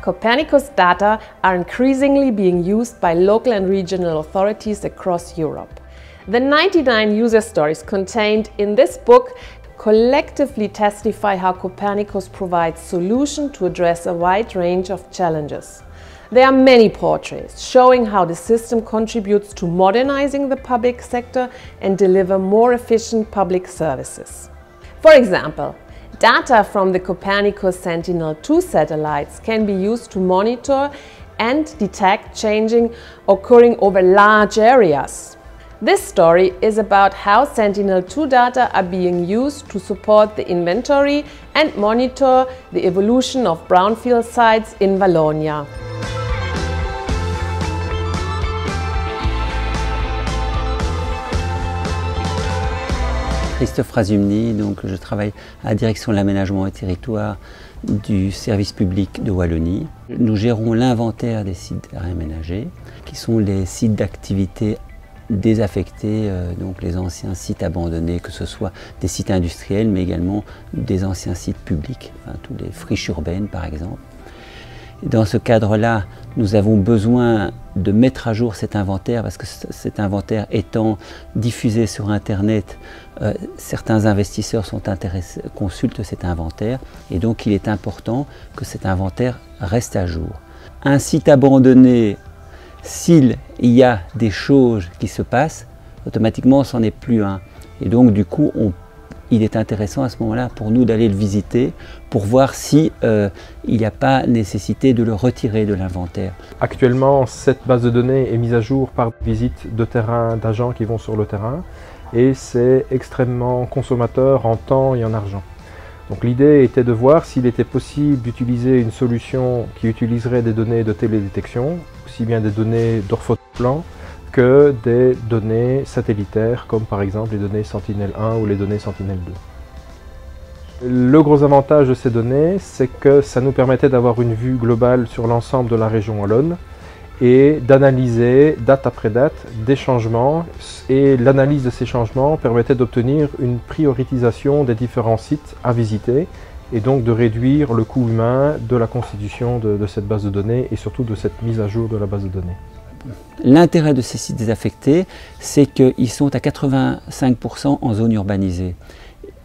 Copernicus data are increasingly being used by local and regional authorities across Europe. The 99 user stories contained in this book collectively testify how Copernicus provides solutions to address a wide range of challenges. There are many portraits showing how the system contributes to modernizing the public sector and deliver more efficient public services. For example, data from the Copernicus Sentinel-2 satellites can be used to monitor and detect changes occurring over large areas. This story is about how Sentinel-2 data are being used to support the inventory and monitor the evolution of brownfield sites in Wallonia. Christophe Razumny, donc je travaille à la direction de l'aménagement et territoire du service public de Wallonie. Nous gérons l'inventaire des sites réaménagés, qui sont les sites d'activité désaffectés, donc les anciens sites abandonnés, que ce soit des sites industriels, mais également des anciens sites publics, enfin, tous les friches urbaines par exemple. Dans ce cadre-là, nous avons besoin de mettre à jour cet inventaire parce que cet inventaire étant diffusé sur Internet, certains investisseurs sont intéressés, consultent cet inventaire et donc il est important que cet inventaire reste à jour. Un site abandonné, s'il y a des choses qui se passent, automatiquement c'en est plus un. Et donc du coup, il est intéressant à ce moment-là pour nous d'aller le visiter pour voir si il n'y a pas nécessité de le retirer de l'inventaire. Actuellement, cette base de données est mise à jour par visite de terrain d'agents qui vont sur le terrain et c'est extrêmement consommateur en temps et en argent. Donc l'idée était de voir s'il était possible d'utiliser une solution qui utiliserait des données de télédétection, aussi bien des données d'orphoplan que des données satellitaires, comme par exemple les données Sentinel-1 ou les données Sentinel-2. Le gros avantage de ces données, c'est que ça nous permettait d'avoir une vue globale sur l'ensemble de la région wallonne et d'analyser date après date des changements. Et l'analyse de ces changements permettait d'obtenir une prioritisation des différents sites à visiter et donc de réduire le coût humain de la constitution de cette base de données et surtout de cette mise à jour de la base de données. L'intérêt de ces sites désaffectés, c'est qu'ils sont à 85% en zone urbanisée.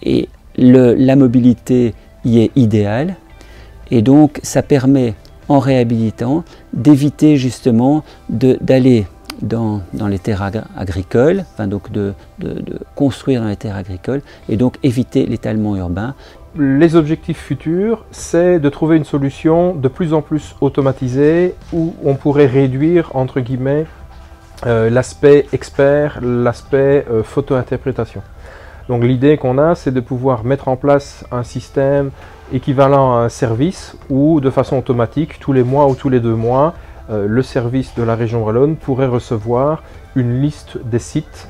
Et la mobilité y est idéale. Et donc, ça permet, en réhabilitant, d'éviter justement d'aller dans les terres agricoles, enfin donc de construire dans les terres agricoles, et donc éviter l'étalement urbain. Les objectifs futurs, c'est de trouver une solution de plus en plus automatisée où on pourrait réduire, entre guillemets, l'aspect expert, l'aspect photo-interprétation. Donc l'idée qu'on a, c'est de pouvoir mettre en place un système équivalent à un service où, de façon automatique, tous les mois ou tous les 2 mois, le service de la région wallonne pourrait recevoir une liste des sites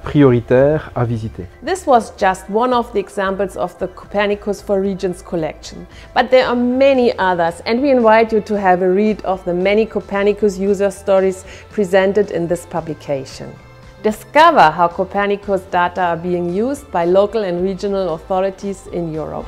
prioritaires à visiter. This was just one of the examples of the Copernicus for Regions collection, but there are many others and we invite you to have a read of the many Copernicus user stories presented in this publication. Discover how Copernicus data are being used by local and regional authorities in Europe.